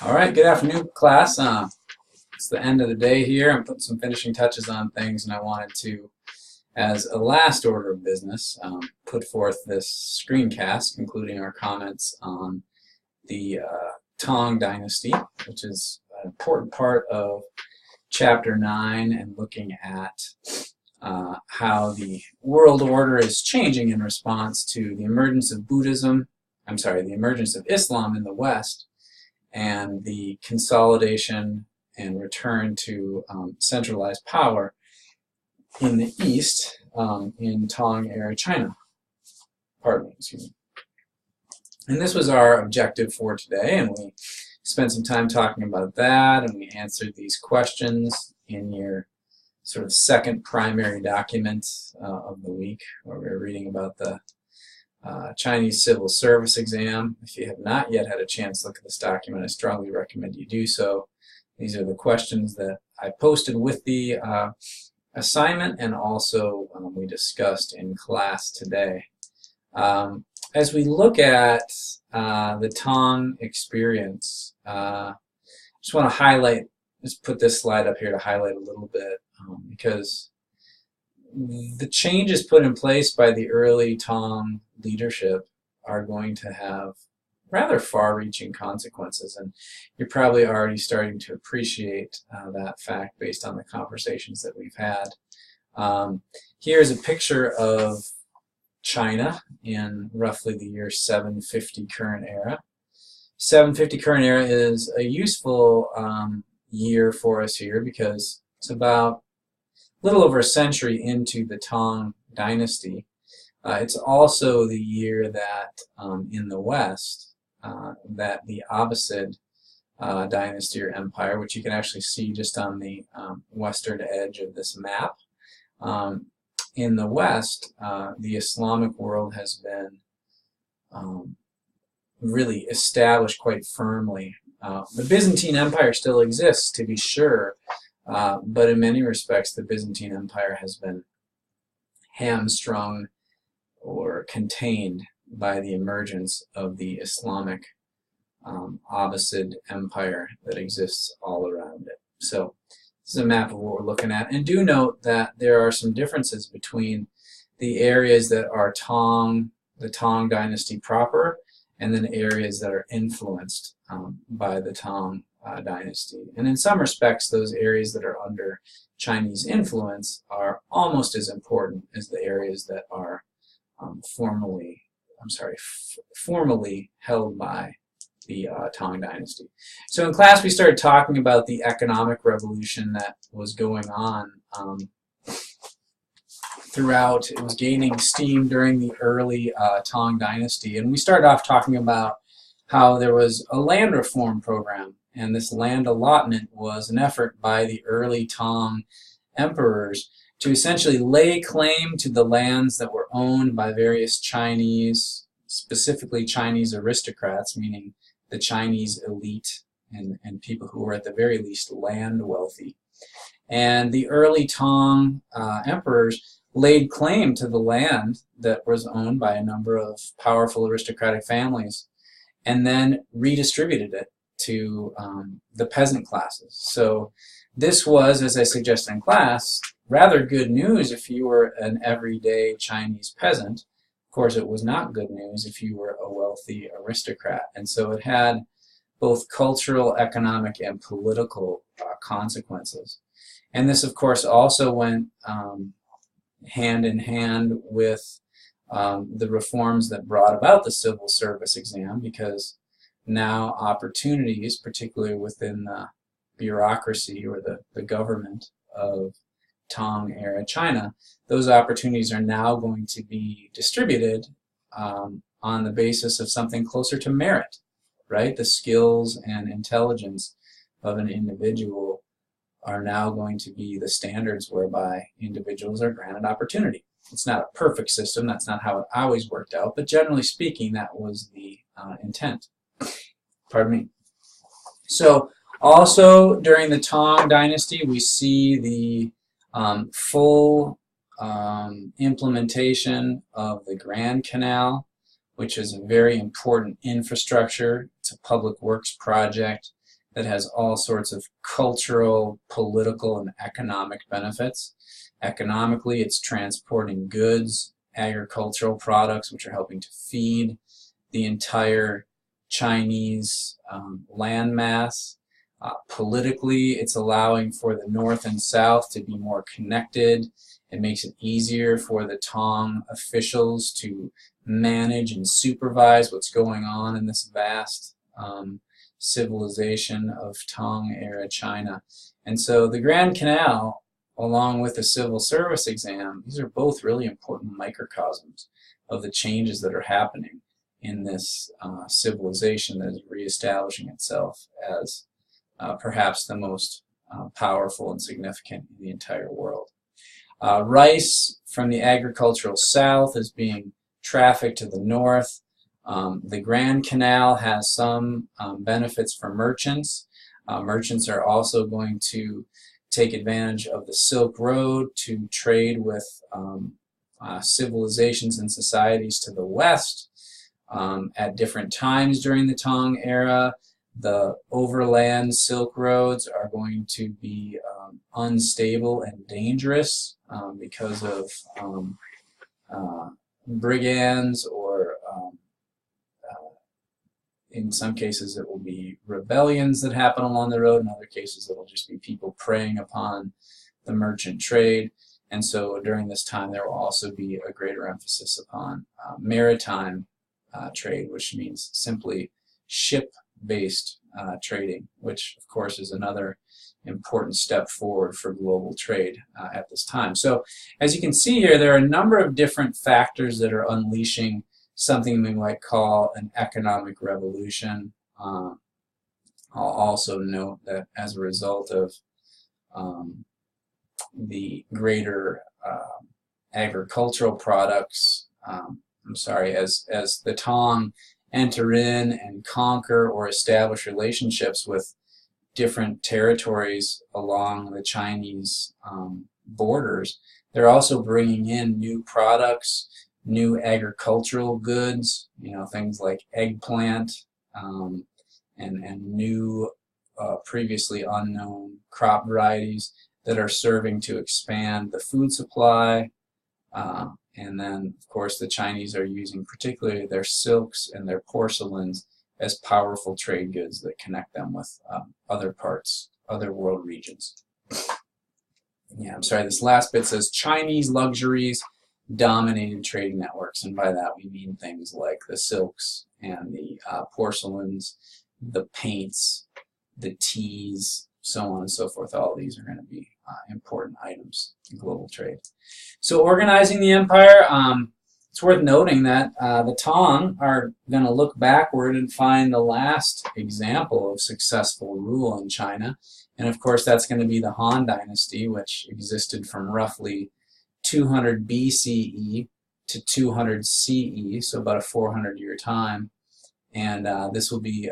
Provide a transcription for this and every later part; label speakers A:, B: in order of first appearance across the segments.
A: All right, good afternoon, class. It's the end of the day here. I'm putting some finishing touches on things, and I wanted to, as a last order of business, put forth this screencast, including our comments on the Tang Dynasty, which is an important part of Chapter 9 and looking at how the world order is changing in response to the emergence of the emergence of Islam in the West, and the consolidation and return to centralized power in the East in Tang-era China. Pardon me, excuse me. And this was our objective for today, and we spent some time talking about that, and we answered these questions in your sort of second primary document of the week, where we were reading about the Chinese civil service exam. If you have not yet had a chance to look at this document, I strongly recommend you do so. These are the questions that I posted with the assignment, and also we discussed in class today. As we look at the Tang experience, I just want to highlight, just put this slide up here to highlight a little bit, because the changes put in place by the early Tang leadership are going to have rather far-reaching consequences, and you're probably already starting to appreciate that fact based on the conversations that we've had. Here's a picture of China in roughly the year 750 current era. 750 current era is a useful year for us here because it's about a little over a century into the Tang dynasty. It's also the year that in the West that the Abbasid dynasty or empire, which you can actually see just on the western edge of this map, in the West, the Islamic world has been really established quite firmly. The Byzantine Empire still exists, to be sure, but in many respects the Byzantine Empire has been hamstrung or contained by the emergence of the Islamic Abbasid Empire that exists all around it. So this is a map of what we're looking at, and do note that there are some differences between the areas that are the Tang dynasty proper, and then areas that are influenced by the Tang dynasty. And in some respects, those areas that are under Chinese influence are almost as important as the areas that are formally held by the Tang dynasty. So in class we started talking about the economic revolution that was going on throughout. It was gaining steam during the early Tang dynasty, and we started off talking about how there was a land reform program, and this land allotment was an effort by the early Tang emperors to essentially lay claim to the lands that were owned by various Chinese, specifically Chinese aristocrats, meaning the Chinese elite and people who were at the very least land wealthy. And the early Tang emperors laid claim to the land that was owned by a number of powerful aristocratic families, and then redistributed it to the peasant classes. So this was, as I suggested in class, rather good news if you were an everyday Chinese peasant. Of course, it was not good news if you were a wealthy aristocrat. And so it had both cultural, economic, and political consequences. And this, of course, also went hand in hand with the reforms that brought about the civil service exam, because now opportunities, particularly within the bureaucracy or the government of Tang-era China, those opportunities are now going to be distributed on the basis of something closer to merit, right? The skills and intelligence of an individual are now going to be the standards whereby individuals are granted opportunity. It's not a perfect system, that's not how it always worked out, but generally speaking, that was the intent. Pardon me. So also during the Tang dynasty, we see the full implementation of the Grand Canal, which is a very important infrastructure. It's a public works project that has all sorts of cultural, political, and economic benefits. Economically, it's transporting goods, agricultural products, which are helping to feed the entire Chinese landmass. Politically, it's allowing for the North and South to be more connected. It makes it easier for the Tang officials to manage and supervise what's going on in this vast civilization of Tang-era China. And so the Grand Canal, along with the civil service exam, these are both really important microcosms of the changes that are happening in this civilization that is reestablishing itself as perhaps the most powerful and significant in the entire world. Rice from the agricultural south is being trafficked to the north. The Grand Canal has some benefits for merchants. Merchants are also going to take advantage of the Silk Road to trade with civilizations and societies to the west. At different times during the Tang era, the overland Silk Roads are going to be unstable and dangerous because of brigands, or in some cases it will be rebellions that happen along the road. In other cases it will just be people preying upon the merchant trade. And so during this time there will also be a greater emphasis upon maritime trade, which means simply ship-based trading, which of course is another important step forward for global trade at this time. So as you can see here, there are a number of different factors that are unleashing something we might call an economic revolution. I'll also note that as a result of the greater agricultural products, as the Tang enter in and conquer or establish relationships with different territories along the Chinese borders, they're also bringing in new products, new agricultural goods, things like eggplant and new previously unknown crop varieties that are serving to expand the food supply. And then, of course, the Chinese are using particularly their silks and their porcelains as powerful trade goods that connect them with other world regions. Yeah, I'm sorry, this last bit says Chinese luxuries dominated trading networks, and by that we mean things like the silks and the porcelains, the paints, the teas, so on and so forth. All of these are going to be important items in global trade. So organizing the empire, it's worth noting that the Tang are going to look backward and find the last example of successful rule in China. And of course that's going to be the Han Dynasty, which existed from roughly 200 BCE to 200 CE, so about a 400-year time. And this will be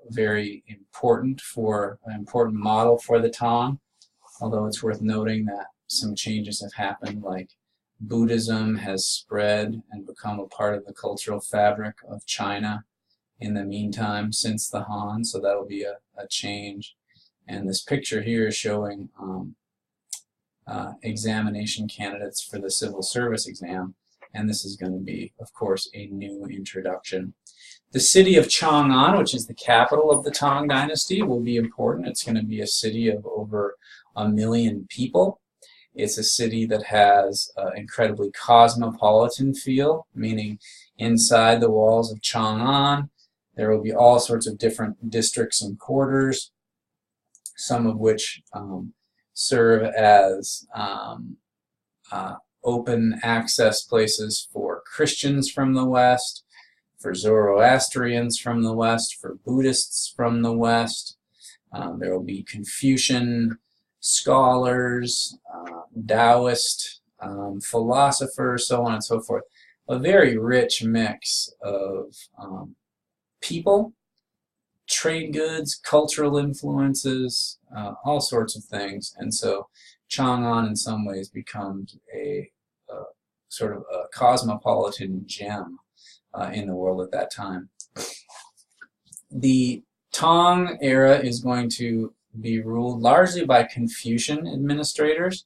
A: very important an important model for the Tang, although it's worth noting that some changes have happened, like Buddhism has spread and become a part of the cultural fabric of China in the meantime since the Han, so that'll be a change. And this picture here is showing examination candidates for the civil service exam, and this is going to be, of course, a new introduction. The city of Chang'an, which is the capital of the Tang Dynasty, will be important. It's going to be a city of over 1 million people. It's a city that has an incredibly cosmopolitan feel, meaning inside the walls of Chang'an there will be all sorts of different districts and quarters, some of which serve as open access places for Christians from the West, for Zoroastrians from the West, for Buddhists from the West. There will be Confucian scholars, Taoist philosophers, so on and so forth. A very rich mix of people, trade goods, cultural influences, all sorts of things. And so Chang'an in some ways becomes a sort of a cosmopolitan gem in the world at that time. The Tang era is going to be ruled largely by Confucian administrators.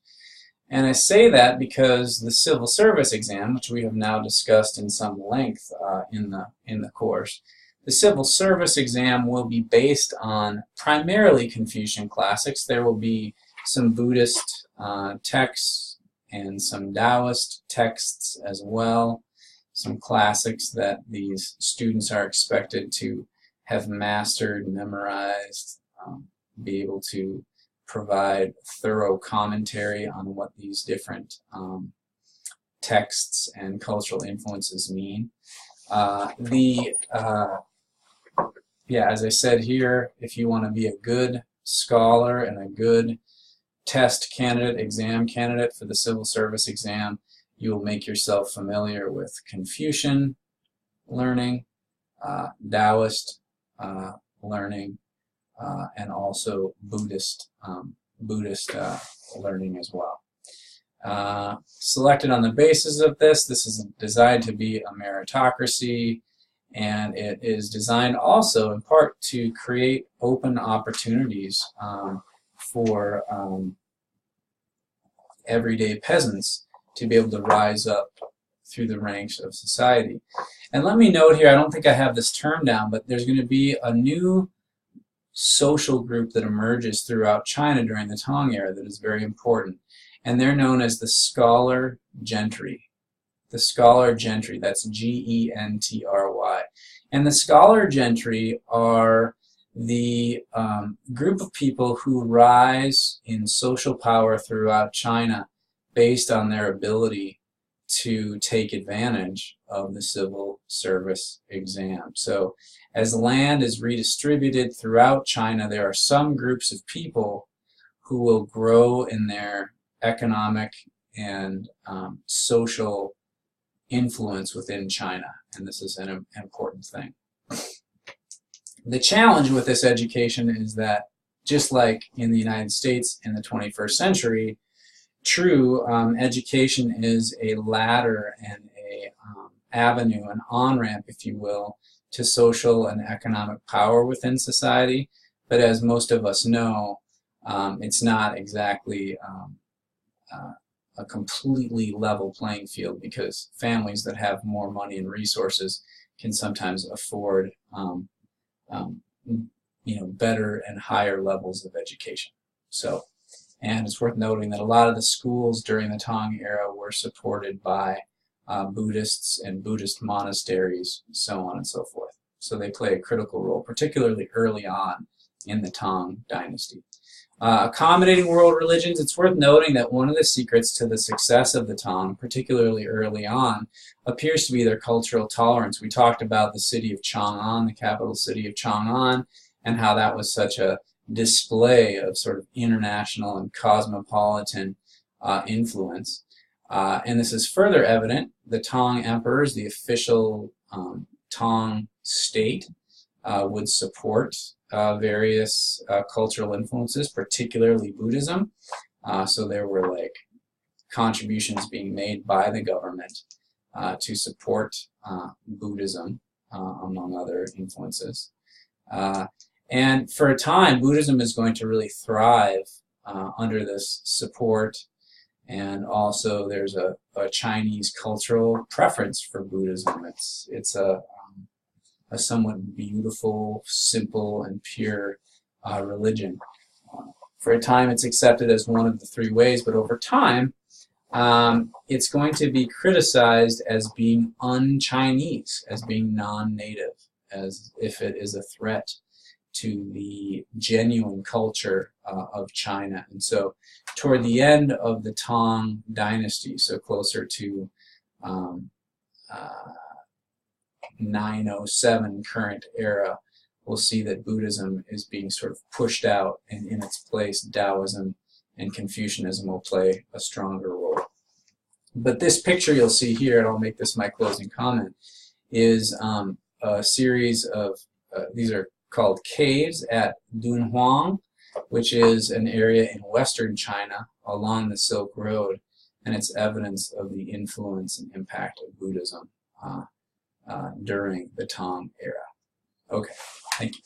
A: And I say that because the civil service exam, which we have now discussed in some length in the course, the civil service exam will be based on primarily Confucian classics. There will be some Buddhist texts and some Taoist texts as well, some classics that these students are expected to have mastered, memorized, be able to provide thorough commentary on what these different texts and cultural influences mean. As I said here, if you want to be a good scholar and a good test candidate, exam candidate for the civil service exam, you will make yourself familiar with Confucian learning, Taoist learning, and also Buddhist learning as well. Selected on the basis of this is designed to be a meritocracy, and it is designed also in part to create open opportunities for everyday peasants to be able to rise up through the ranks of society. And let me note here, I don't think I have this term down, but there's going to be a new social group that emerges throughout China during the Tang era that is very important. And they're known as the scholar gentry. The scholar gentry, that's G-E-N-T-R-Y. And the scholar gentry are the group of people who rise in social power throughout China based on their ability to take advantage of the civil service exam. So as land is redistributed throughout China, there are some groups of people who will grow in their economic and social influence within China, and this is an important thing. The challenge with this education is that, just like in the United States in the 21st century, true education is a ladder and a avenue, an on-ramp, if you will, to social and economic power within society. But as most of us know, it's not exactly a completely level playing field, because families that have more money and resources can sometimes afford better and higher levels of education. So, and it's worth noting that a lot of the schools during the Tang era were supported by Buddhists and Buddhist monasteries, so on and so forth. So they play a critical role, particularly early on in the Tang dynasty. Accommodating world religions, it's worth noting that one of the secrets to the success of the Tang, particularly early on, appears to be their cultural tolerance. We talked about the city of Chang'an, the capital city of Chang'an, and how that was such a display of sort of international and cosmopolitan influence. And this is further evident. The Tang emperors, the official Tang state, would support various cultural influences, particularly Buddhism. So there were like contributions being made by the government to support Buddhism, among other influences. And for a time, Buddhism is going to really thrive under this support. And also there's a Chinese cultural preference for Buddhism. It's a somewhat beautiful, simple, and pure religion. For a time, it's accepted as one of the three ways, but over time, it's going to be criticized as being un-Chinese, as being non-native, as if it is a threat to the genuine culture of China. And so toward the end of the Tang dynasty, so closer to 907 current era, we'll see that Buddhism is being sort of pushed out, and in its place Taoism and Confucianism will play a stronger role. But this picture you'll see here, and I'll make this my closing comment, is a series of, these are called caves at Dunhuang, which is an area in western China along the Silk Road, and it's evidence of the influence and impact of Buddhism during the Tang era. Okay, thank you.